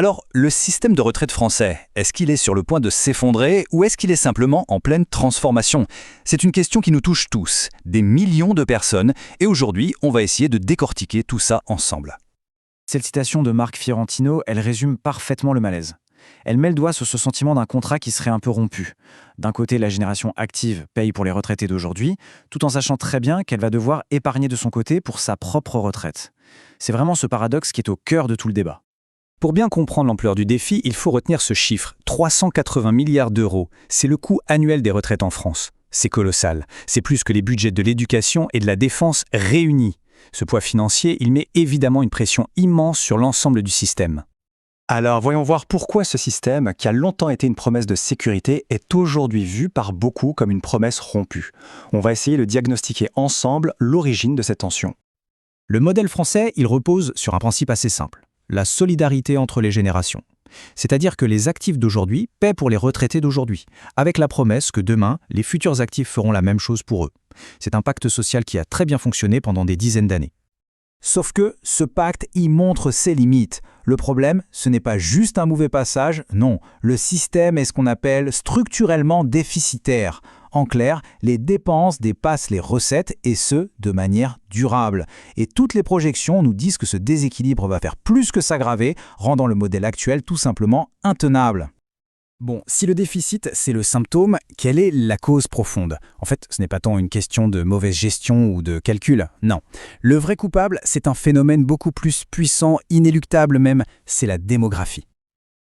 Alors, le système de retraite français, est-ce qu'il est sur le point de s'effondrer ou est-ce qu'il est simplement en pleine transformation? C'est une question qui nous touche tous, des millions de personnes, et aujourd'hui, on va essayer de décortiquer tout ça ensemble. Cette citation de Marc Fiorentino, elle résume parfaitement le malaise. Elle met le doigt sur ce sentiment d'un contrat qui serait un peu rompu. D'un côté, la génération active paye pour les retraités d'aujourd'hui, tout en sachant très bien qu'elle va devoir épargner de son côté pour sa propre retraite. C'est vraiment ce paradoxe qui est au cœur de tout le débat. Pour bien comprendre l'ampleur du défi, il faut retenir ce chiffre, 380 milliards d'euros. C'est le coût annuel des retraites en France. C'est colossal. C'est plus que les budgets de l'éducation et de la défense réunis. Ce poids financier, il met évidemment une pression immense sur l'ensemble du système. Alors voyons voir pourquoi ce système, qui a longtemps été une promesse de sécurité, est aujourd'hui vu par beaucoup comme une promesse rompue. On va essayer de diagnostiquer ensemble l'origine de cette tension. Le modèle français, il repose sur un principe assez simple, la solidarité entre les générations. C'est-à-dire que les actifs d'aujourd'hui paient pour les retraités d'aujourd'hui, avec la promesse que demain, les futurs actifs feront la même chose pour eux. C'est un pacte social qui a très bien fonctionné pendant des dizaines d'années. Sauf que ce pacte y montre ses limites. Le problème, ce n'est pas juste un mauvais passage, non. Le système est ce qu'on appelle structurellement déficitaire. En clair, les dépenses dépassent les recettes et ce, de manière durable. Et toutes les projections nous disent que ce déséquilibre va faire plus que s'aggraver, rendant le modèle actuel tout simplement intenable. Bon, si le déficit, c'est le symptôme, quelle est la cause profonde? En fait, ce n'est pas tant une question de mauvaise gestion ou de calcul, non. Le vrai coupable, c'est un phénomène beaucoup plus puissant, inéluctable même, c'est la démographie.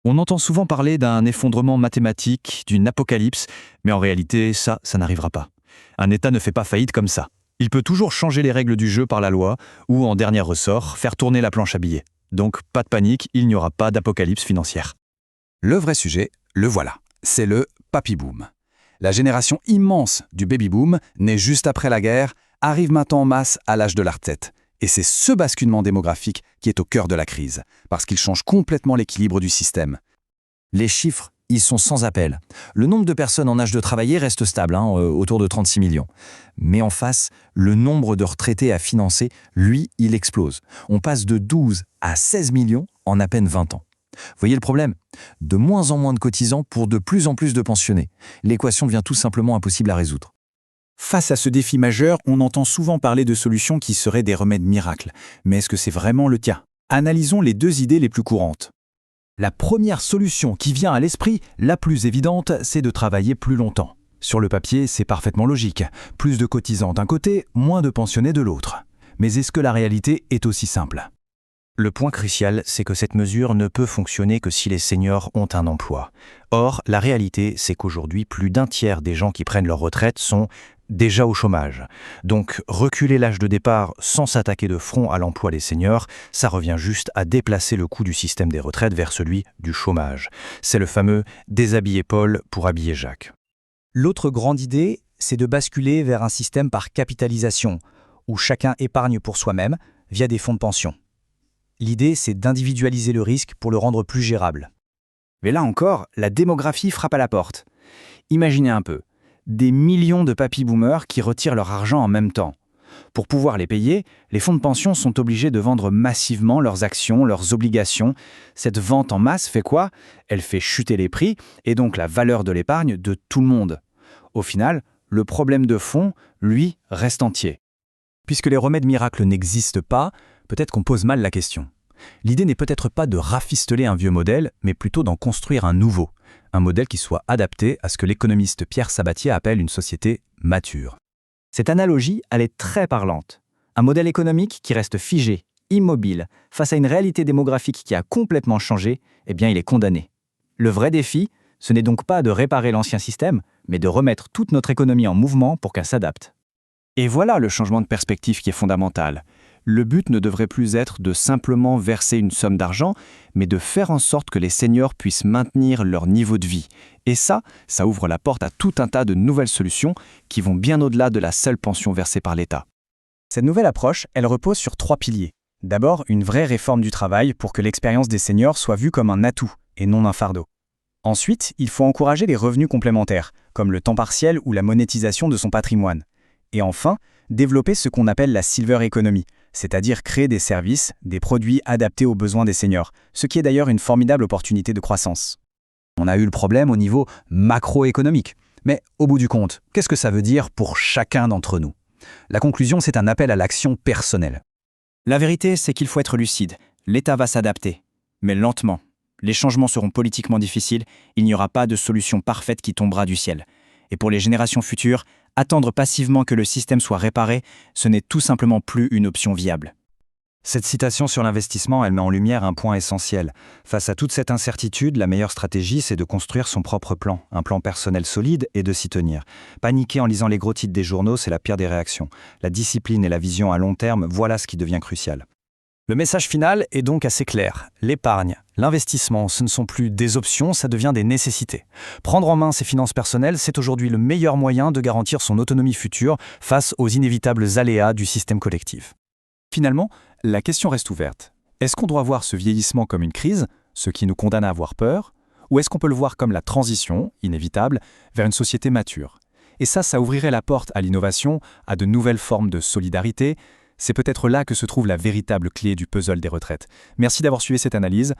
On entend souvent parler d'un effondrement mathématique, d'une apocalypse, mais en réalité, ça n'arrivera pas. Un État ne fait pas faillite comme ça. Il peut toujours changer les règles du jeu par la loi, ou en dernier ressort, faire tourner la planche à billets. Donc, pas de panique, il n'y aura pas d'apocalypse financière. Le vrai sujet, le voilà, c'est le papy-boom. La génération immense du baby-boom, née juste après la guerre, arrive maintenant en masse à l'âge de la retraite. Et c'est ce basculement démographique qui est au cœur de la crise, parce qu'il change complètement l'équilibre du système. Les chiffres, ils sont sans appel. Le nombre de personnes en âge de travailler reste stable, autour de 36 millions. Mais en face, le nombre de retraités à financer, lui, il explose. On passe de 12 à 16 millions en à peine 20 ans. Voyez le problème? De moins en moins de cotisants pour de plus en plus de pensionnés. L'équation devient tout simplement impossible à résoudre. Face à ce défi majeur, on entend souvent parler de solutions qui seraient des remèdes miracles. Mais est-ce que c'est vraiment le cas? Analysons les deux idées les plus courantes. La première solution qui vient à l'esprit, la plus évidente, c'est de travailler plus longtemps. Sur le papier, c'est parfaitement logique. Plus de cotisants d'un côté, moins de pensionnés de l'autre. Mais est-ce que la réalité est aussi simple? Le point crucial, c'est que cette mesure ne peut fonctionner que si les seniors ont un emploi. Or, la réalité, c'est qu'aujourd'hui, plus d'un tiers des gens qui prennent leur retraite sont déjà au chômage. Donc, reculer l'âge de départ sans s'attaquer de front à l'emploi des seniors, ça revient juste à déplacer le coût du système des retraites vers celui du chômage. C'est le fameux « déshabiller Paul pour habiller Jacques ». L'autre grande idée, c'est de basculer vers un système par capitalisation, où chacun épargne pour soi-même via des fonds de pension. L'idée, c'est d'individualiser le risque pour le rendre plus gérable. Mais là encore, la démographie frappe à la porte. Imaginez un peu, des millions de papy-boomers qui retirent leur argent en même temps. Pour pouvoir les payer, les fonds de pension sont obligés de vendre massivement leurs actions, leurs obligations. Cette vente en masse fait quoi? Elle fait chuter les prix et donc la valeur de l'épargne de tout le monde. Au final, le problème de fond, lui, reste entier. Puisque les remèdes miracles n'existent pas, peut-être qu'on pose mal la question. L'idée n'est peut-être pas de rafistoler un vieux modèle, mais plutôt d'en construire un nouveau. Un modèle qui soit adapté à ce que l'économiste Pierre Sabatier appelle une société mature. Cette analogie, elle est très parlante. Un modèle économique qui reste figé, immobile, face à une réalité démographique qui a complètement changé, eh bien il est condamné. Le vrai défi, ce n'est donc pas de réparer l'ancien système, mais de remettre toute notre économie en mouvement pour qu'elle s'adapte. Et voilà le changement de perspective qui est fondamental. Le but ne devrait plus être de simplement verser une somme d'argent, mais de faire en sorte que les seniors puissent maintenir leur niveau de vie. Et ça ouvre la porte à tout un tas de nouvelles solutions qui vont bien au-delà de la seule pension versée par l'État. Cette nouvelle approche, elle repose sur 3 piliers. D'abord, une vraie réforme du travail pour que l'expérience des seniors soit vue comme un atout et non un fardeau. Ensuite, il faut encourager les revenus complémentaires, comme le temps partiel ou la monétisation de son patrimoine. Et enfin, développer ce qu'on appelle la silver economy, c'est-à-dire créer des services, des produits adaptés aux besoins des seniors, ce qui est d'ailleurs une formidable opportunité de croissance. On a eu le problème au niveau macroéconomique. Mais au bout du compte, qu'est-ce que ça veut dire pour chacun d'entre nous? La conclusion, c'est un appel à l'action personnelle. La vérité, c'est qu'il faut être lucide. L'État va s'adapter, mais lentement. Les changements seront politiquement difficiles, il n'y aura pas de solution parfaite qui tombera du ciel. Et pour les générations futures, attendre passivement que le système soit réparé, ce n'est tout simplement plus une option viable. Cette citation sur l'investissement, elle met en lumière un point essentiel. Face à toute cette incertitude, la meilleure stratégie, c'est de construire son propre plan, un plan personnel solide et de s'y tenir. Paniquer en lisant les gros titres des journaux, c'est la pire des réactions. La discipline et la vision à long terme, voilà ce qui devient crucial. Le message final est donc assez clair. L'épargne, l'investissement, ce ne sont plus des options, ça devient des nécessités. Prendre en main ses finances personnelles, c'est aujourd'hui le meilleur moyen de garantir son autonomie future face aux inévitables aléas du système collectif. Finalement, la question reste ouverte. Est-ce qu'on doit voir ce vieillissement comme une crise, ce qui nous condamne à avoir peur, ou est-ce qu'on peut le voir comme la transition, inévitable, vers une société mature? Et ça ouvrirait la porte à l'innovation, à de nouvelles formes de solidarité. C'est peut-être là que se trouve la véritable clé du puzzle des retraites. Merci d'avoir suivi cette analyse.